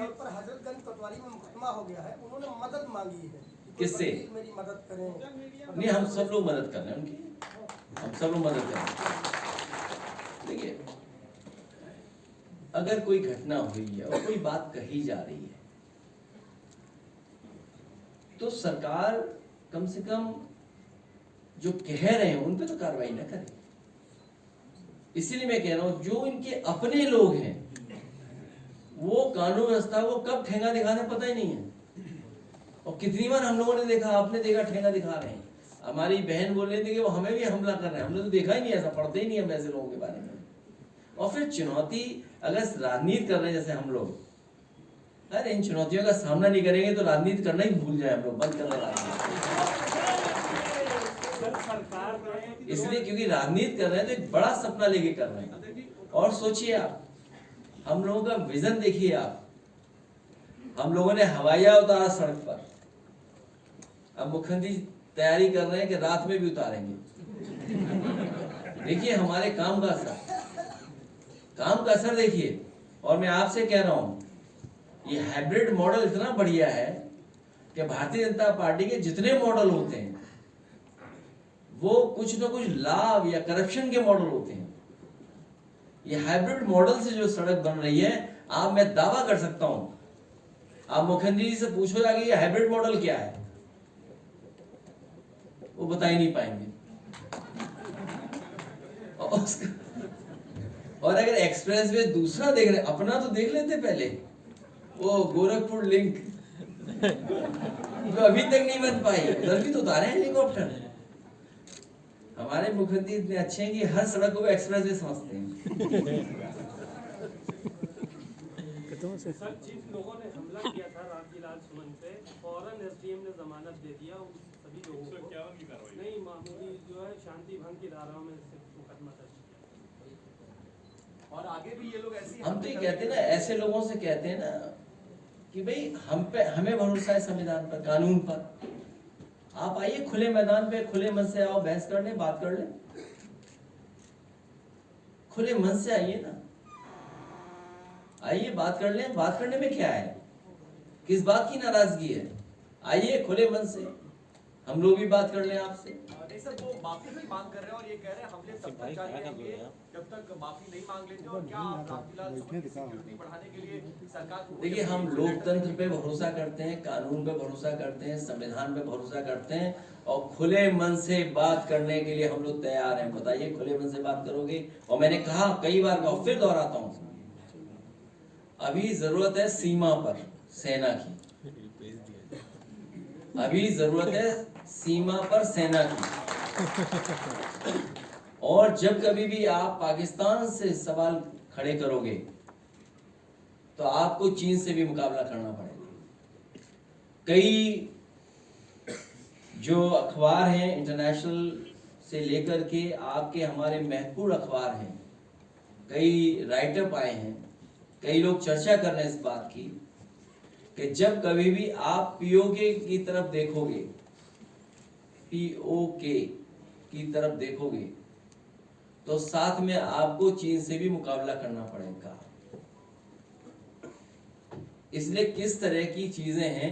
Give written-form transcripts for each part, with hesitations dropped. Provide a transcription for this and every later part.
पर हजरतगंज कोतवाली में मुकदमा हो गया है, उन्होंने मदद मांगी है। किससे? मेरी मदद करें। नहीं, हम सब लोग मदद कर रहे हैं उनकी, हम सब लोग मदद कर रहे हैं। देखिए, अगर कोई घटना हुई है और कोई बात कही जा रही है तो सरकार कम से कम जो कह रहे हैं उन पे तो कार्रवाई न करे। इसीलिए मैं कह रहा हूं जो इनके अपने लोग हैं वो कानून व्यवस्था को कब ठेंगा दिखाने पता ही नहीं है। और कितनी बार हम लोगों ने देखा, आपने देखा, ठेंगा दिखा रहे हैं। हमारी बहन बोल रही थी कि वो हमें भी हमला कर रहे हैं, हमने तो देखा ही नहीं, ऐसा पढ़ते ही नहीं हम ऐसे लोगों के बारे में। और फिर चुनौती, अगर राजनीति कर रहे हैं जैसे हम लोग, अरे इन चुनौतियों का सामना नहीं करेंगे तो राजनीति करना ही भूल जाए हम लोग, बंद कर रहे। इसलिए क्योंकि राजनीति कर रहे हैं तो एक बड़ा सपना लेके कर रहे हैं। और सोचिए आप, हम लोगों का विजन देखिए आप, हम लोगों ने हवाइया उतारा सड़क पर, अब मुख्यमंत्री तैयारी कर रहे हैं कि रात में भी उतारेंगे। देखिए हमारे काम का असर देखिए। और मैं आपसे कह रहा हूं ये हाइब्रिड मॉडल इतना बढ़िया है कि भारतीय जनता पार्टी के जितने मॉडल होते हैं वो कुछ न कुछ लाभ या करप्शन के मॉडल होते हैं। ये हाइब्रिड मॉडल से जो सड़क बन रही है, आप, मैं दावा कर सकता हूं, आप मुख्यमंत्री जी से पूछो जाके ये हाइब्रिड मॉडल क्या है, वो बता ही नहीं पाएंगे। और अगर एक्सप्रेस वे दूसरा देख रहे, अपना तो देख लेते पहले, वो गोरखपुर लिंक जो अभी तक नहीं बन पाई, उधर भी तो उतारे हैं हेलीकॉप्टर। हमारे मुख्यमंत्री इतने अच्छे हैं कि हर सड़क को एक्सप्रेस वे समझते हैं। सर, जिन लोगों ने हमला किया था रामजीलाल सुमन पे, फौरन एसडीएम ने जमानत दे दिया उन सभी लोगों को। क्या उनकी कार्रवाई? नहीं, मामूली जो है शांति भंग की धाराओं में मुकदमा दर्ज किया। और आगे भी ये लोग ऐसी, हम तो ये कहते हैं ना, ऐसे लोगों से कहते हैं ना कि भाई हम पे, हमें भरोसा है संविधान पर, कानून पर। आप आइए खुले मैदान पे, खुले मन से आओ, बहस कर ले, बात कर ले, खुले मन से आइए ना, आइए बात कर ले। बात करने में क्या है, किस बात की नाराजगी है? आइए खुले मन से, हम लोग भी बात कर लें आपसे। नहीं सर, वो माफी की मांग कर रहे हैं और ये कह रहे हैं हमले तब तक जारी रहेंगे जब तक माफी नहीं मांग लेते। और क्या आप रामजीलाल सुमन की सिक्योरिटी बढ़ाने के लिए सरकार को? देखिए, हम लोकतंत्र पे भरोसा करते हैं, कानून पे भरोसा करते हैं, संविधान पे भरोसा करते हैं और खुले मन से बात करने के लिए हम लोग तैयार हैं। बताइए, खुले मन से बात करोगे? और मैंने कहा कई बार, कहा, फिर दोहराता हूँ, अभी जरूरत है सीमा पर सेना की, अभी जरूरत है सीमा पर सेना की। और जब कभी भी आप पाकिस्तान से सवाल खड़े करोगे तो आपको चीन से भी मुकाबला करना पड़ेगा। कई जो अखबार हैं इंटरनेशनल से लेकर के आपके हमारे महत्वपूर्ण अखबार हैं, कई राइटअप आए हैं, कई लोग चर्चा कर रहे हैं इस बात की कि जब कभी भी आप पीओके की तरफ देखोगे, पीओके की तरफ देखोगे तो साथ में आपको चीन से भी मुकाबला करना पड़ेगा। इसलिए किस तरह की चीजें हैं,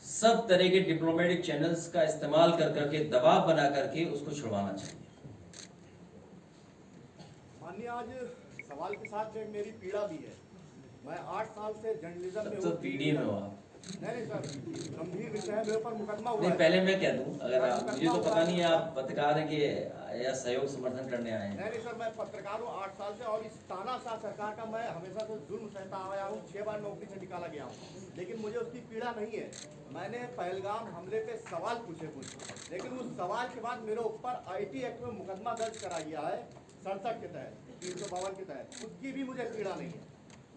सब तरह के डिप्लोमेटिक चैनल्स का इस्तेमाल कर करके, दबाव बना करके उसको छुड़वाना चाहिए। माननीय, आज सवाल के साथ में मेरी पीड़ा भी है। मैं 8 साल से जर्नलिज्म में तो पीढ़ी में हो आप। नहीं सर, गंभीर विषय है, मेरे ऊपर मुकदमा हुआ नहीं, है। पहले मैं कह दूं, अगर आप, मुझे तो पता नहीं है आप पत्रकार हैं कि या सहयोग समर्थन करने आए हैं। नहीं सर, मैं पत्रकार हूँ 8 साल से, और इस तानाशाह सरकार का मैं हमेशा से जुल्म सहता आया हूँ। 6 बार नौकरी से निकाला गया हूँ, लेकिन मुझे उसकी पीड़ा नहीं है। मैंने पहलगाम हमले पे सवाल पूछे कुछ, लेकिन उस सवाल के बाद मेरे ऊपर IT एक्ट में मुकदमा दर्ज करा गया है 67 के तहत, 352 के तहत। उसकी भी मुझे पीड़ा नहीं है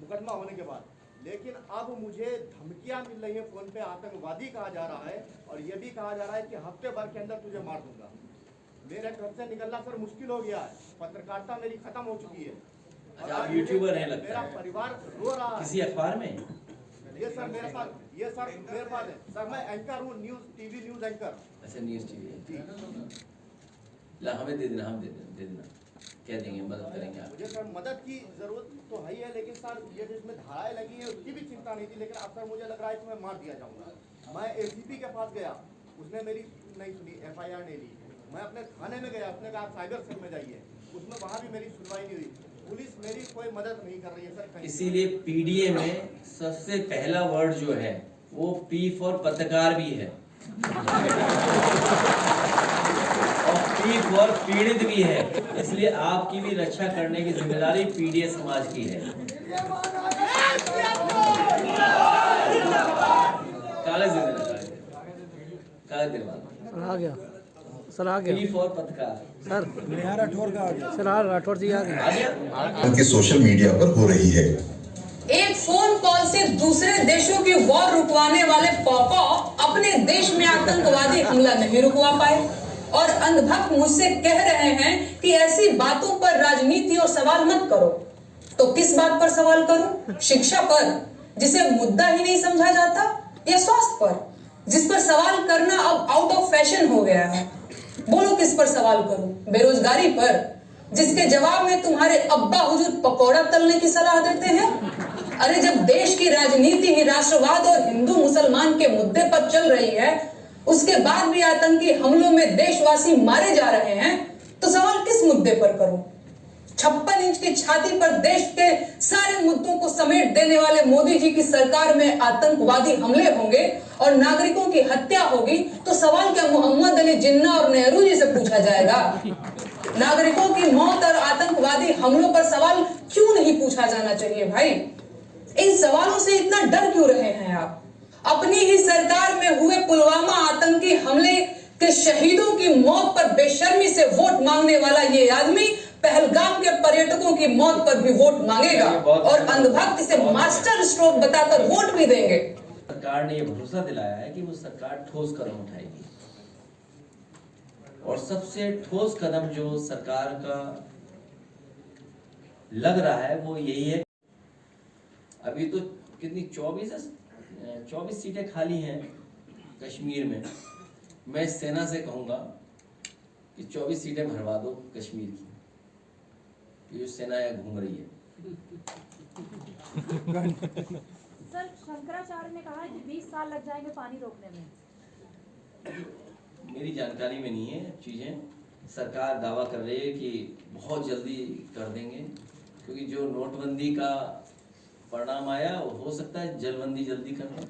मुकदमा होने के बाद। लेकिन अब मुझे धमकियां मिल रही हैं, फोन पे आतंकवादी कहा जा रहा है, और ये भी कहा जा रहा है कि हफ्ते भर के अंदर तुझे मार दूंगा। मेरे घर से निकलना सर मुश्किल हो गया है, पत्रकारिता मेरी खत्म हो चुकी है। अच्छा, आप यूट्यूबर हैं लगता मेरा है। परिवार रो रहा है। किसी अखबार में? ये सर मेरे पास है सर, मैं एंकर हूँ, टीवी न्यूज एंकर। अच्छा, न्यूज़ टीवी। ला हमें दे देना, हम दे देना, कह देंगे, मदद करेंगे आप। मुझे सर मदद की जरूरत तो है ही है, लेकिन सर ये जो इसमें धाराएं लगी है उसकी भी चिंता नहीं थी, लेकिन अब सर मुझे लग रहा है कि मैं मार दिया जाऊंगा। मैं एसीपी के पास गया, उसने मेरी नहीं सुनी, FIR नहीं ली। मैं अपने थाने में गया, उसने कहा साइबर सेल में जाइए, उसमें वहाँ भी मेरी सुनवाई नहीं हुई। पुलिस मेरी कोई मदद नहीं कर रही है सर कहीं। इसीलिए पीडीए में सबसे पहला वर्ड जो है वो P फॉर पत्रकार भी है और P फॉर पीड़ित भी है। इसलिए आपकी भी रक्षा करने की जिम्मेदारी पीडीए समाज की है। कागज दे देना, कागज दे देना। आ गया सर, आ गया P फॉर पत्रकार। सर, राठौर का आ गया सर, राठौर जी आ गए। कि सोशल मीडिया पर हो रही है। एक फोन कॉल से दूसरे देशों की वॉर रुकवाने वाले पॉपो अपने देश में आतंकवादी हमला नहीं रुकवा पाए और अंधभक्त मुझसे कह रहे हैं कि ऐसी बातों पर राजनीति और सवाल मत करो। तो किस बात पर सवाल करूं? शिक्षा पर, जिसे मुद्दा ही नहीं समझा जाता, या स्वास्थ्य पर, जिस पर सवाल करना अब आउट ऑफ फैशन हो गया है? बोलो किस पर सवाल करूं? बेरोजगारी पर, जिसके जवाब में तुम्हारे अब्बा हुजूर पकौड़ा तलने की सलाह देते हैं? अरे जब देश की राजनीति ही राष्ट्रवाद और हिंदू मुसलमान के मुद्दे पर चल रही है, उसके बाद भी आतंकी हमलों में देशवासी मारे जा रहे हैं, तो सवाल किस मुद्दे पर करूं? 56 इंच की छाती पर देश के सारे मुद्दों को समेट देने वाले मोदी जी की सरकार में आतंकवादी हमले होंगे और नागरिकों की हत्या होगी, तो सवाल क्या मोहम्मद अली जिन्ना और नेहरू जी से पूछा जाएगा? नागरिकों की मौत और आतंकवादी हमलों पर सवाल क्यों नहीं पूछा जाना चाहिए भाई? इन सवालों से इतना डर क्यों रहे हैं आप? अपनी ही सरकार में हुए पुलवामा आतंकी हमले के शहीदों की मौत पर बेशर्मी से वोट मांगने वाला ये आदमी पहलगाम के पर्यटकों की मौत पर भी वोट मांगेगा और अंधभक्त इसे मास्टर स्ट्रोक बताकर वोट भी देंगे। सरकार ने ये भरोसा दिलाया है कि वो सरकार ठोस कदम उठाएगी और सबसे ठोस कदम जो सरकार का लग रहा है वो यही है। अभी तो कितनी 24 सीटें खाली हैं कश्मीर में। मैं सेना से कहूंगा कि 24 सीटें भरवा दो कश्मीर की, जो सेना यहाँ घूम रही है। सर, शंकराचार्य ने कहा है कि 20 साल लग जाएंगे पानी रोकने में। मेरी जानकारी में नहीं है चीजें। सरकार दावा कर रही है कि बहुत जल्दी कर देंगे, क्योंकि जो नोटबंदी का परिणाम आया वो हो सकता है जलबंदी जल्दी करना।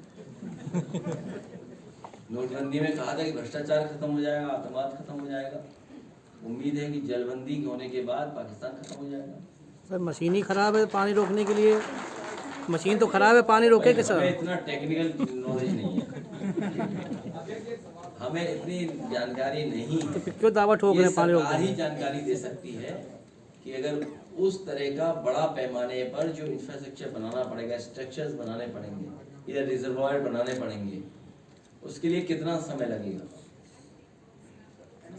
नोटबंदी में कहा था कि भ्रष्टाचार खत्म हो जाएगा, आतंकवाद खत्म हो जाएगा। उम्मीद है कि जलबंदी होने के बाद पाकिस्तान खत्म हो जाएगा। सर, मशीन ही खराब है पानी रोकने के लिए। मशीन तो खराब है, पानी रोके के सर? इतना टेक्निकल नॉलेज नहीं है, हमें इतनी जानकारी नहीं। तो फिर क्यों दावा ठोक रहे हैं पानी रोकने ही जानकारी दे सकती है कि अगर उस तरह का बड़ा पैमाने पर जो इंफ्रास्ट्रक्चर बनाना पड़ेगा, स्ट्रक्चर्स बनाने पड़ेंगे या रिजर्वायर बनाने पड़ेंगे, उसके लिए कितना समय लगेगा?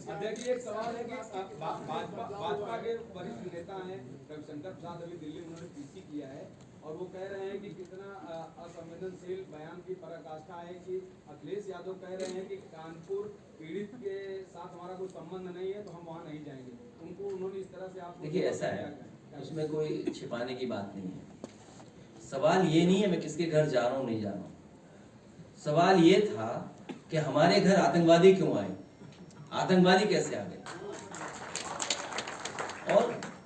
अध्यक्ष जी, एक सवाल है कि भाजपा के वरिष्ठ नेता हैं रविशंकर प्रसाद, अभी दिल्ली उन्होंने पीसी किया है और वो कह रहे हैं कि कितना असंवेदनशील बयान की पराकाष्ठा है कि अखिलेश यादव कह रहे हैं कि कानपुर पीड़ित के साथ हमारा कोई संबंध नहीं है तो हम वहाँ नहीं जाएंगे। उनको उन्होंने इस तरह से आप देखिए, ऐसा है, उसमें कोई छिपाने की बात नहीं है। सवाल ये नहीं है मैं किसके घर जा रहा हूँ नहीं जा रहा हूँ। सवाल ये था कि हमारे घर आतंकवादी क्यों आए, आतंकवादी कैसे आ गए। और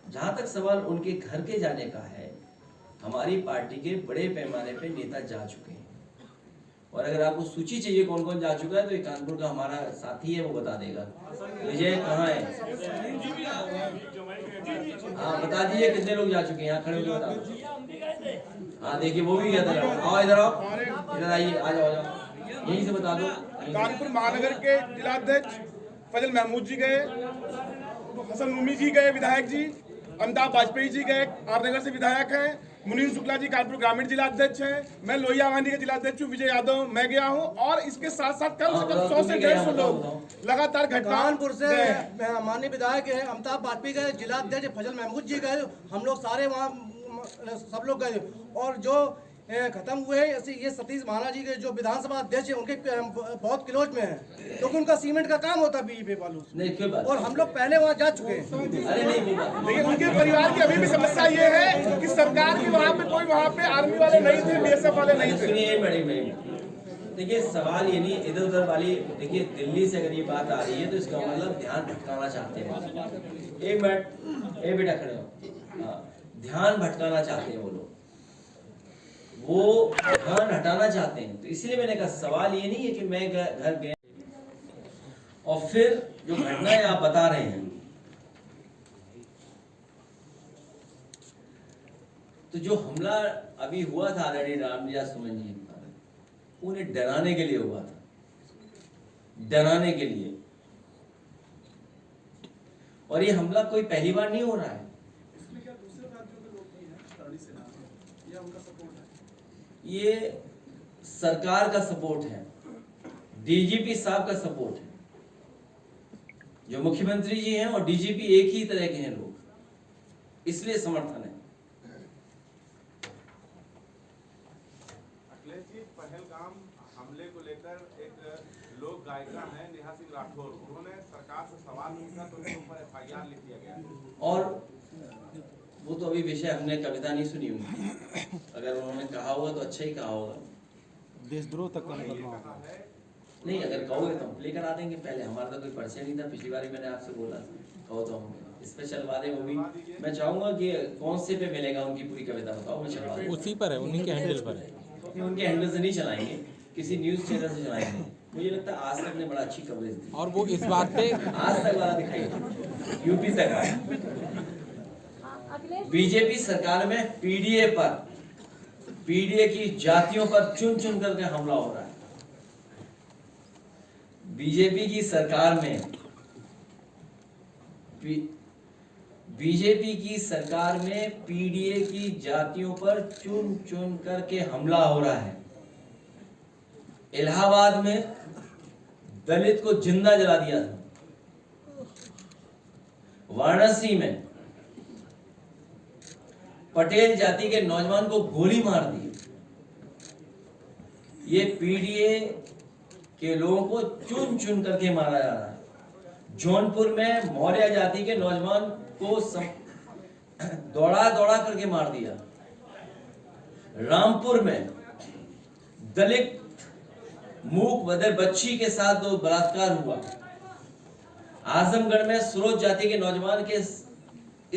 जहां तक सवाल उनके घर के जाने का है, हमारी पार्टी के बड़े पैमाने पे नेता जा चुके हैं और अगर आपको सूची चाहिए कौन कौन जा चुका है तो ये कानपुर का हमारा साथी है, वो बता देगा। विजय कहाँ है? हाँ, बता दीजिए कितने लोग जा चुके हैं, यहाँ खड़े होकर बता दो। हाँ, देखिए वो भी गया था। आओ इधर आओ, इधर आइए, आ जाओ, आ जाओ, यहीं से बता दो। कानपुर महानगर के जिलाध्यक्ष फजल महमूद जी गए, हसन उमी जी गए विधायक जी, अमिताभ वाजपेयी जी गए, आर नगर से विधायक हैं, मुनीम शुक्ला जी कानपुर ग्रामीण जिला अध्यक्ष हैं, मैं लोहिया वाहिनी के जिला अध्यक्ष हूँ, विजय यादव मैं गया हूँ, और इसके साथ साथ कम से कम 100 से 150 लोग लगातार घटनाओं कानपुर से माननीय विधायक है अमिताभ वाजपेयी गए, जिला अध्यक्ष फजल महमूद जी गए, हम लोग सारे वहाँ सब लोग गए, और जो खत्म हुए ये सतीश महाना जी के जो विधानसभा अध्यक्ष है उनके बहुत क्लोज में है, क्योंकि उनका सीमेंट का काम होता है बीजेपी वालों से, और हम लोग पहले वहाँ जा चुके हैं। लेकिन उनके परिवार की अभी भी समस्या ये है कि सरकार की वहाँ पे कोई वहाँ पे आर्मी वाले नहीं थे, बीएसएफ वाले नहीं थे। देखिए सवाल ये नहीं इधर उधर वाली, देखिए दिल्ली से अगर ये बात आ रही है तो इसका मतलब ध्यान भटकाना चाहते हैं। एक मिनट, ए बेटा खड़े हो, ध्यान भटकाना चाहते हैं वो लोग, वो ध्यान हटाना चाहते हैं। तो इसलिए मैंने कहा सवाल ये नहीं है कि मैं घर गया और फिर जो घटनाएं आप बता रहे हैं, तो जो हमला अभी हुआ था ऑलरेडी रामलीला सुमन जी पर, उन्हें डराने के लिए हुआ था, डराने के लिए, और ये हमला कोई पहली बार नहीं हो रहा है। ये सरकार का सपोर्ट है, डीजीपी साहब का सपोर्ट है, जो मुख्यमंत्री जी हैं और डीजीपी एक ही तरह के हैं लोग, इसलिए समर्थन है। अखिलेश जी, पहलगाम हमले को लेकर एक लोक गायिका है नेहा सिंह राठौर, उन्होंने सरकार से सवाल पूछा तो उनके ऊपर एफआईआर लिख दिया गया, और वो तो अभी विषय हमने कविता नहीं सुनी उनकी, अगर उन्होंने कहा होगा तो अच्छा ही कहा होगा। देशद्रोह तक का नहीं, अगर कहोगे तो हम प्ले करा देंगे। पहले हमारा तो कोई परिचय नहीं था, पिछली बार मैंने आपसे बोला था, कहो तो हम स्पेशल वादे मूवी मैं चाहूंगा कि कौन से पे मिलेगा उनकी पूरी कविता बताओ, मैं चलवा दूंगा। उसी पर है, उन्हीं के हैंडल पर है। उनके हैंडल से नहीं चलाएंगे, किसी न्यूज चैनल से चलाएंगे। मुझे लगता है आज तक ने बड़ा अच्छी कवरेज दी, और वो इस बात पे आज तक वाला दिखाई, यूपी तक बीजेपी सरकार में पीडीए की जातियों पर चुन चुन करके हमला हो रहा है। बीजेपी की सरकार में पीडीए की जातियों पर चुन चुन करके हमला हो रहा है। इलाहाबाद में दलित को जिंदा जला दिया था, वाराणसी में पटेल जाति के नौजवान को गोली मार दी। ये पीडीए के लोगों को चुन चुन करके मारा जा रहा है। जौनपुर में मौर्य जाति के नौजवान को दौड़ा दौड़ा करके मार दिया। रामपुर में दलित मूक बधिर बच्ची के साथ दो बलात्कार हुआ। आजमगढ़ में सुरोज जाति के नौजवान के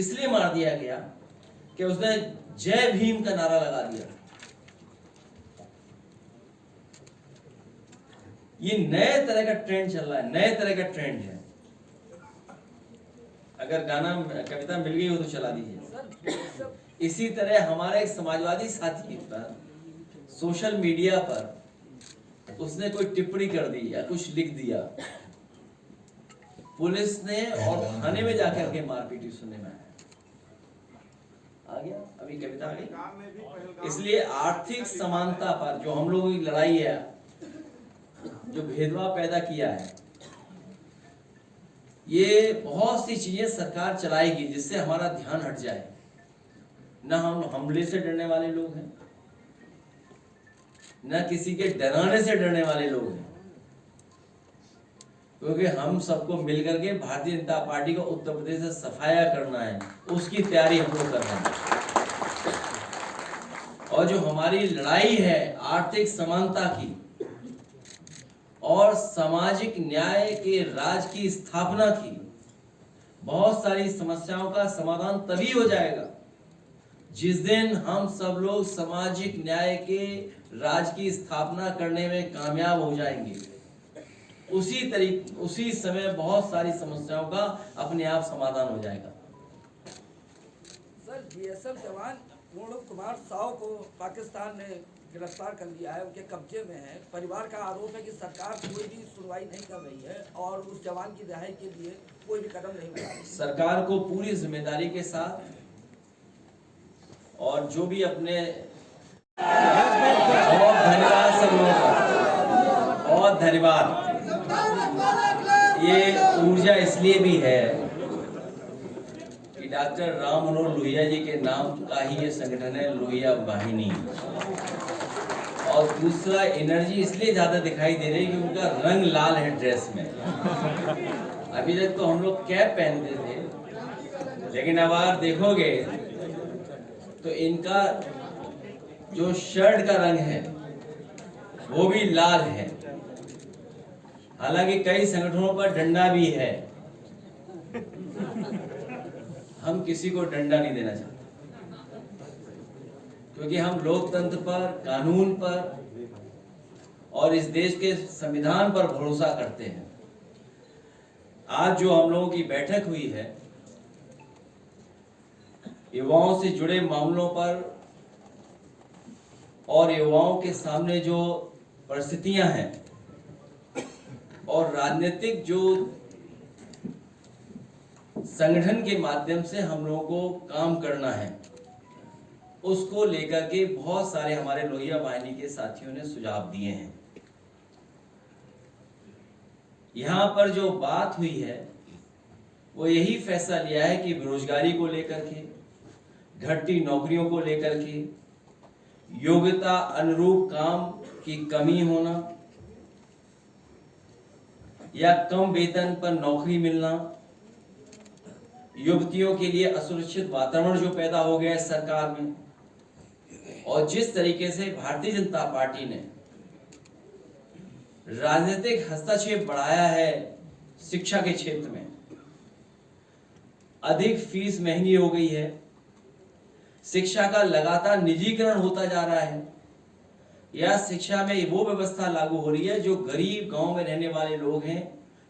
इसलिए मार दिया गया कि उसने जय भीम का नारा लगा दिया। ये नए तरह का ट्रेंड चल रहा है, नए तरह का ट्रेंड है। अगर गाना कविता मिल गई हो तो चला दीजिए। इसी तरह हमारा एक समाजवादी साथी पर सोशल मीडिया पर उसने कोई टिप्पणी कर दी या कुछ लिख दिया, पुलिस ने और थाने में जाकर के मारपीट सुनने में आ गया। अभी कविता आ गई। इसलिए आर्थिक समानता पर जो हम लोगों की लड़ाई है, जो भेदभाव पैदा किया है, ये बहुत सी चीजें सरकार चलाएगी जिससे हमारा ध्यान हट जाए। न हम हमले से डरने वाले लोग हैं, न किसी के डराने से डरने वाले लोग हैं, क्योंकि हम सबको मिलकर के भारतीय जनता पार्टी को उत्तर प्रदेश से सफाया करना है, उसकी तैयारी हम लोग कर रहे हैं। और जो हमारी लड़ाई है आर्थिक समानता की और सामाजिक न्याय के राज की स्थापना की, बहुत सारी समस्याओं का समाधान तभी हो जाएगा जिस दिन हम सब लोग सामाजिक न्याय के राज की स्थापना करने में कामयाब हो जाएंगे। उसी समय बहुत सारी समस्याओं का अपने आप समाधान हो जाएगा। सर, बीएसएफ जवान पूर्ण कुमार साव को पाकिस्तान ने गिरफ्तार कर लिया है, उनके कब्जे में है। परिवार का आरोप है कि सरकार कोई भी सुनवाई नहीं कर रही है और उस जवान की रिहाई के लिए कोई भी कदम नहीं उठा रही। सरकार को पूरी जिम्मेदारी के साथ और जो भी अपने बहुत धन्यवाद सब लोगों का, बहुत धन्यवाद। ये ऊर्जा इसलिए भी है कि डॉक्टर राम मनोहर लोहिया जी के नाम का ही ये संगठन है, लोहिया वाहिनी। और दूसरा एनर्जी इसलिए ज्यादा दिखाई दे रही है कि उनका रंग लाल है ड्रेस में। अभी तक तो हम लोग कैप पहनते थे, लेकिन अब आप देखोगे तो इनका जो शर्ट का रंग है वो भी लाल है। हालांकि कई संगठनों पर डंडा भी है, हम किसी को डंडा नहीं देना चाहते, क्योंकि हम लोकतंत्र पर, कानून पर और इस देश के संविधान पर भरोसा करते हैं। आज जो हम लोगों की बैठक हुई है, युवाओं से जुड़े मामलों पर और युवाओं के सामने जो परिस्थितियां हैं और राजनीतिक जो संगठन के माध्यम से हम लोगों को काम करना है, उसको लेकर के बहुत सारे हमारे लोहिया वाहिनी के साथियों ने सुझाव दिए हैं। यहाँ पर जो बात हुई है वो यही फैसला लिया है कि बेरोजगारी को लेकर के, घटती नौकरियों को लेकर के, योग्यता अनुरूप काम की कमी होना या कम वेतन पर नौकरी मिलना, युवतियों के लिए असुरक्षित वातावरण जो पैदा हो गया है सरकार में, और जिस तरीके से भारतीय जनता पार्टी ने राजनीतिक हस्तक्षेप बढ़ाया है शिक्षा के क्षेत्र में, अधिक फीस महंगी हो गई है, शिक्षा का लगातार निजीकरण होता जा रहा है, या शिक्षा में वो व्यवस्था लागू हो रही है जो गरीब गांव में रहने वाले लोग हैं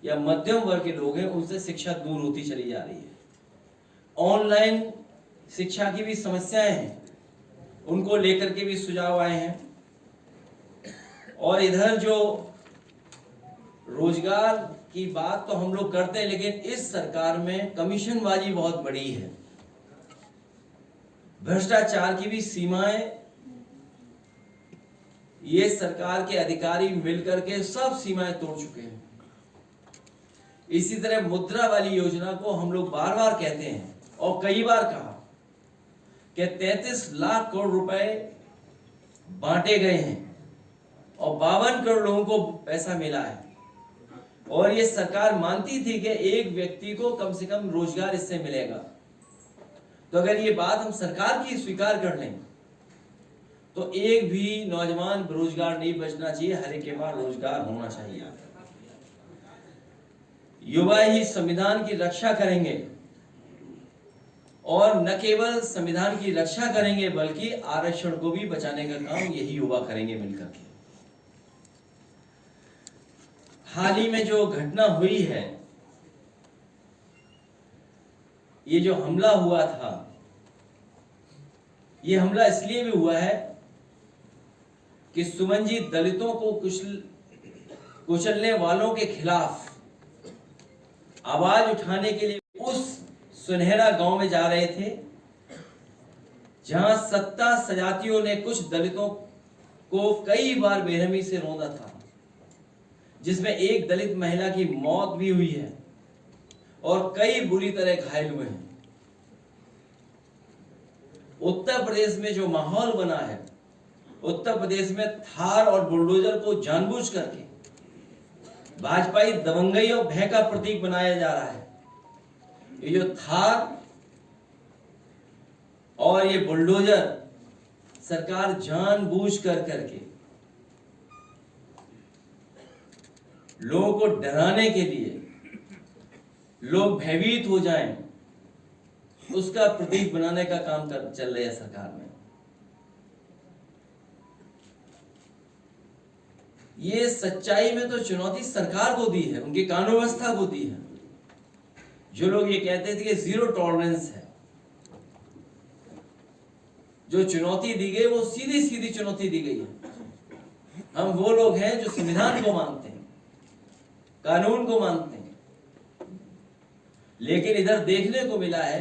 या मध्यम वर्ग के लोग हैं उनसे शिक्षा दूर होती चली जा रही है। ऑनलाइन शिक्षा की भी समस्याएं हैं, उनको लेकर के भी सुझाव आए हैं। और इधर जो रोजगार की बात तो हम लोग करते हैं, लेकिन इस सरकार में कमीशनबाजी बहुत बड़ी है, भ्रष्टाचार की भी सीमाएं, ये सरकार के अधिकारी मिलकर के सब सीमाएं तोड़ चुके हैं। इसी तरह मुद्रा वाली योजना को हम लोग बार बार कहते हैं और कई बार कहा कि 33 लाख करोड़ रुपए बांटे गए हैं और 52 करोड़ लोगों को पैसा मिला है, और ये सरकार मानती थी कि एक व्यक्ति को कम से कम रोजगार इससे मिलेगा। तो अगर ये बात हम सरकार की स्वीकार कर लें तो एक भी नौजवान बेरोजगार नहीं बचना चाहिए, हर एक के पास रोजगार होना चाहिए। युवा ही संविधान की रक्षा करेंगे, और न केवल संविधान की रक्षा करेंगे बल्कि आरक्षण को भी बचाने का काम यही युवा करेंगे मिलकर के। हाल ही में जो घटना हुई है, ये जो हमला हुआ था, ये हमला इसलिए भी हुआ है कि सुमन जी दलितों को कुचलने वालों के खिलाफ आवाज उठाने के लिए उस सुनहरा गांव में जा रहे थे जहां सत्ता सजातियों ने कुछ दलितों को कई बार बेरहमी से रौंदा था, जिसमें एक दलित महिला की मौत भी हुई है और कई बुरी तरह घायल हुए हैं। उत्तर प्रदेश में जो माहौल बना है, उत्तर प्रदेश में थार और बुलडोजर को जानबूझ करके भाजपाई दबंगई और भय का प्रतीक बनाया जा रहा है। ये जो थार और ये बुलडोजर सरकार जानबूझ करके लोगों को डराने के लिए, लोग भयभीत हो जाएं, उसका प्रतीक बनाने का काम चल रहा है सरकार में। ये सच्चाई में तो चुनौती सरकार को दी है, उनकी कानून व्यवस्था को दी है। जो लोग ये कहते थे कि जीरो टॉलरेंस है, जो चुनौती दी गई वो सीधी सीधी चुनौती दी गई है। हम वो लोग हैं जो संविधान को मानते हैं, कानून को मानते हैं, लेकिन इधर देखने को मिला है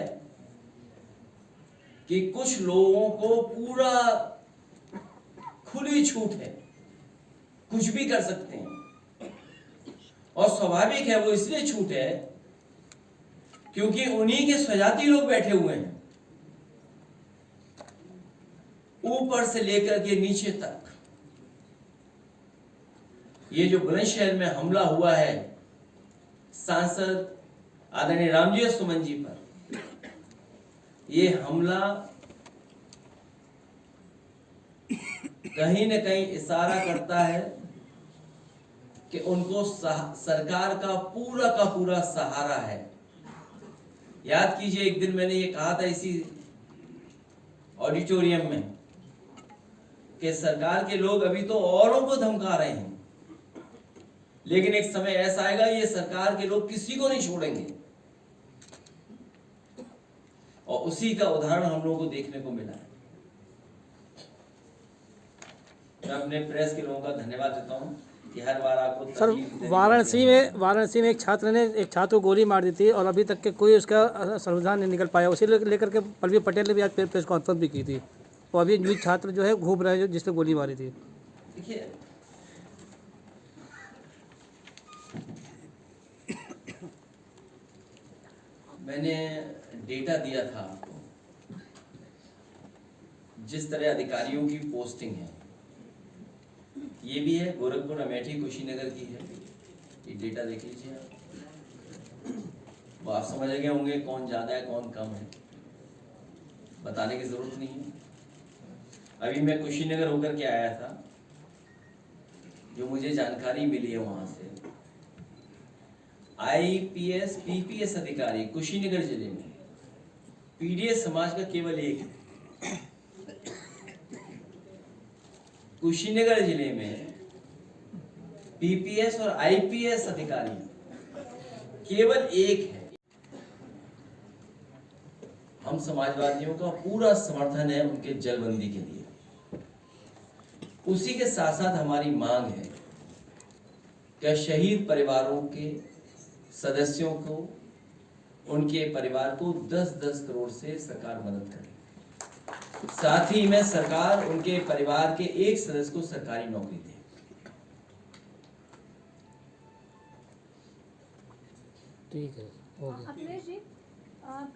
कि कुछ लोगों को पूरा खुली छूट है, कुछ भी कर सकते हैं। और स्वाभाविक है, वो इसलिए छूट है क्योंकि उन्हीं के स्वजाती लोग बैठे हुए हैं, ऊपर से लेकर के नीचे तक। ये जो बुलंदशहर में हमला हुआ है सांसद आदरणीय रामजी सुमन जी पर, ये हमला कहीं न कहीं इशारा करता है कि उनको सरकार का पूरा सहारा है। याद कीजिए, एक दिन मैंने ये कहा था इसी ऑडिटोरियम में कि सरकार के लोग अभी तो औरों को धमका रहे हैं, लेकिन एक समय ऐसा आएगा ये सरकार के लोग किसी को नहीं छोड़ेंगे। और उसी का उदाहरण हम लोगों को देखने को मिला है। मैं अपने प्रेस के लोगों का धन्यवाद देता हूं कि हर बार आपको सर, वाराणसी में एक छात्र ने एक छात्र को गोली मार दी थी और अभी तक के कोई उसका समाधान नहीं निकल पाया। उसी लेकर के पल्लवी पटेल ने भी आज प्रेस कॉन्फ्रेंस भी की थी। और अभी जो छात्र जो है घूम रहे हैं जिसने गोली मारी थी। देखिए, मैंने डेटा दिया था आपको, जिस तरह अधिकारियों की पोस्टिंग है, ये भी है गोरखपुर, अमेठी, कुशीनगर की है। ये डेटा देख लीजिए आप, वो आप समझ गए होंगे कौन ज्यादा है कौन कम है, बताने की जरूरत नहीं है। अभी मैं कुशीनगर होकर के आया था, जो मुझे जानकारी मिली है वहां से, IPS PPS अधिकारी कुशीनगर जिले में पीडीएस समाज का केवल एक है। कुशीनगर जिले में PPS और IPS अधिकारी केवल एक है। हम समाजवादियों का पूरा समर्थन है उनके जलबंदी के लिए। उसी के साथ साथ हमारी मांग है कि शहीद परिवारों के सदस्यों को, उनके परिवार को 10-10 करोड़ से सरकार मदद करे। साथ ही में सरकार उनके परिवार के एक सदस्य को सरकारी नौकरी दे। ठीक है, अखिलेश जी,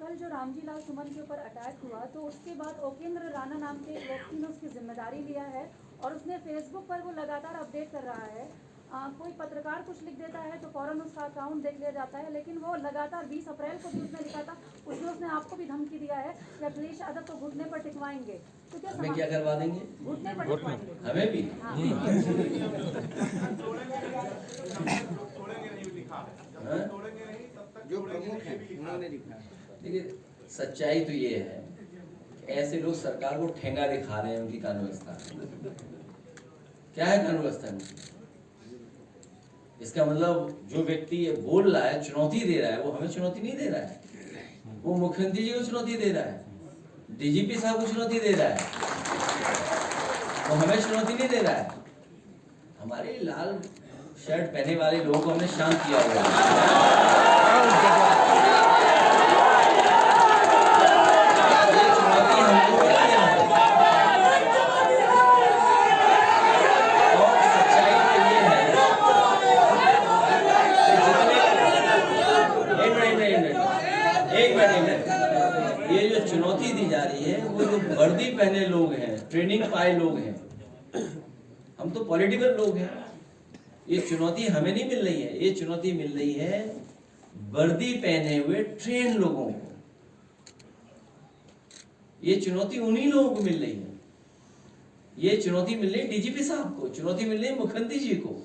कल जो रामजी लाल सुमन के ऊपर अटैक हुआ, तो उसके बाद ओकेंद्र राणा नाम के एक व्यक्ति ने उसकी जिम्मेदारी लिया है और उसने फेसबुक पर वो लगातार अपडेट कर रहा है। कोई पत्रकार कुछ लिख देता है तो फौरन उसका अकाउंट देख लिया जाता है, लेकिन वो लगातार 20 अप्रैल को भी उसने लिखा था, उसमें उसने आपको भी धमकी दिया है कि अखिलेश यादव को घुटने पर टिकवाएंगे। तो क्या हमें क्या करवा देंगे? घुटने पर टिकवाएंगे हमें भी। जो प्रमुख है उन्होंने लिखा है। देखिए, सच्चाई तो ये है कि ऐसे लोग सरकार को ठेंगा दिखा रहे हैं उनकी कानून व्यवस्था। क्या है कानून व्यवस्था में? इसका मतलब जो व्यक्ति ये बोल रहा है, चुनौती दे रहा है, वो हमें चुनौती नहीं दे रहा है, वो मुख्यमंत्री जी को चुनौती दे रहा है, डीजीपी साहब को चुनौती दे रहा है, वो हमें चुनौती नहीं दे रहा है। हमारे लाल शर्ट पहने वाले लोगों को हमने शांत किया हुआ है। ये जो चुनौती दी जा रही है, वो जो वर्दी पहने लोग हैं, ट्रेनिंग पाए लोग हैं, हम तो पॉलिटिकल लोग हैं। ये चुनौती हमें नहीं मिल रही है, ये चुनौती मिल रही है वर्दी पहने हुए ट्रेन लोगों को। ये चुनौती उन्हीं लोगों को मिल रही है। ये चुनौती मिल रही है डीजीपी साहब को, चुनौती मिल रही है मुख्यमंत्री जी को।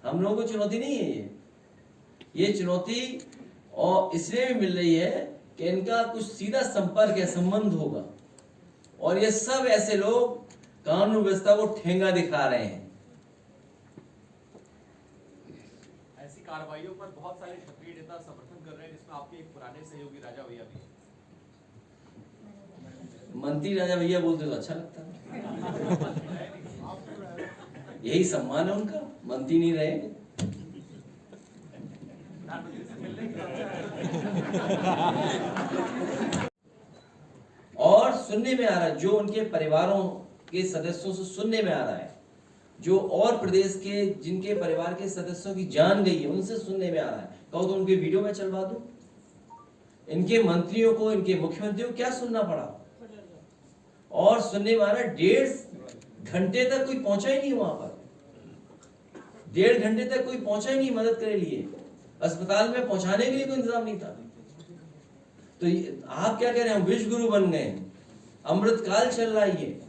हम लोगों को चुनौती नहीं है ये चुनौती और इसलिए भी मिल रही है कि इनका कुछ सीधा संपर्क या संबंध होगा, और ये सब ऐसे लोग कानून व्यवस्था को ठेंगा दिखा रहे हैं। ऐसी कार्रवाइयों पर बहुत सारे क्षत्रिय नेता समर्थन कर रहे हैं, जिसमें आपके एक पुराने सहयोगी राजा भैया भी। मंत्री राजा भैया बोलते तो अच्छा लगता है, यही सम्मान है उनका, मंत्री नहीं रहे। और सुनने में आ रहा है, जो उनके परिवारों के सदस्यों से सुनने में आ रहा है, जो और प्रदेश के जिनके परिवार के सदस्यों की जान गई है उनसे सुनने में आ रहा है, कहो तो उनके वीडियो में चलवा दूं। इनके मंत्रियों को, इनके मुख्यमंत्रियों को क्या सुनना पड़ा, और सुनने में आ रहा है 1.5 घंटे तक कोई पहुंचा ही नहीं वहां पर, 1.5 घंटे तक कोई पहुंचा ही नहीं मदद के लिए, अस्पताल में पहुंचाने के लिए कोई इंतजाम नहीं था। तो आप क्या कह रहे हैं, हम विश्व गुरु बन गए, अमृतकाल चल रहा है, ये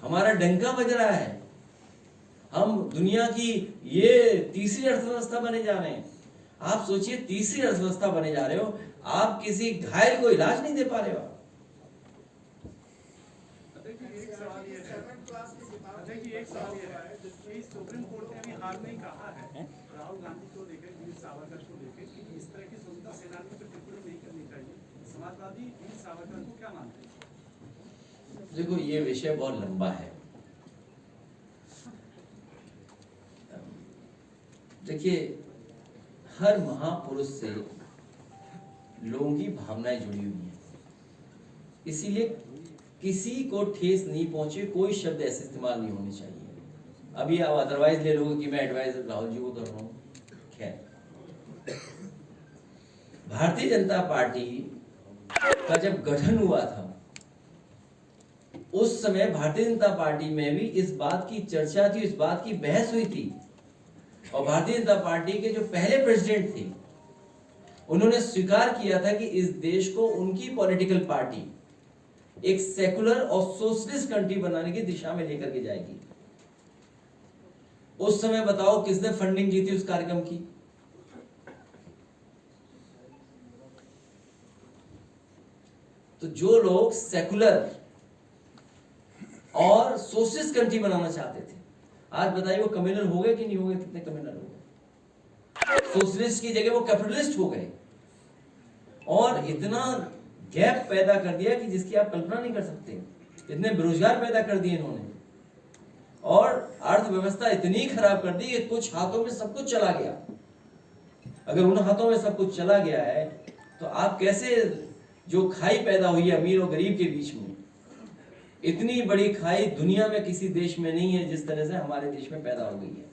हमारा डंका बज रहा है, हम दुनिया की ये तीसरी अर्थव्यवस्था बने जा रहे हैं। आप सोचिए, तीसरी अर्थव्यवस्था बने जा रहे हो, आप किसी घायल को इलाज नहीं दे पा रहे हो। एक सवाल ये है कि सुप्रीम कोर्ट ने अभी हाल में ही कहा है राहुल गांधी को लेकर, वीर सावरकर को लेकर कि इस तरह की स्वतंत्रता सेनानियों पर टिप्पणी नहीं करनी चाहिए। समाजवादी वीर सावरकर को क्या मानते हैं? देखो, ये विषय बहुत लंबा है। देखिए, हर महापुरुष से लोगों की भावनाएं जुड़ी हुई हैं, इसीलिए किसी को ठेस नहीं पहुंचे, कोई शब्द ऐसे इस्तेमाल नहीं होने चाहिए। अभी आप अदरवाइज ले लोगे कि मैं एडवाइस राहुल जी को कर रहा हूं। खैर, भारतीय जनता पार्टी का जब गठन हुआ था, उस समय भारतीय जनता पार्टी में भी इस बात की चर्चा थी, इस बात की बहस हुई थी, और भारतीय जनता पार्टी के जो पहले प्रेसिडेंट थे उन्होंने स्वीकार किया था कि इस देश को उनकी पॉलिटिकल पार्टी एक सेकुलर और सोशलिस्ट कंट्री बनाने की दिशा में लेकर के जाएगी। उस समय बताओ किसने फंडिंग की थी उस कार्यक्रम की? तो जो लोग सेकुलर और सोशलिस्ट कंट्री बनाना चाहते थे, आज बताइए वो कम्युनल हो गए कि नहीं हो गए? कितने कम्युनल हो गए? सोशलिस्ट की जगह वो कैपिटलिस्ट हो गए, और इतना गैप पैदा कर दिया कि जिसकी आप कल्पना नहीं कर सकते। इतने बेरोजगार पैदा कर दिए इन्होंने, और अर्थव्यवस्था इतनी खराब कर दी कि कुछ हाथों में सब कुछ चला गया। अगर उन हाथों में सब कुछ चला गया है तो आप कैसे, जो खाई पैदा हुई है अमीर और गरीब के बीच में, इतनी बड़ी खाई दुनिया में किसी देश में नहीं है जिस तरह से हमारे देश में पैदा हो गई है।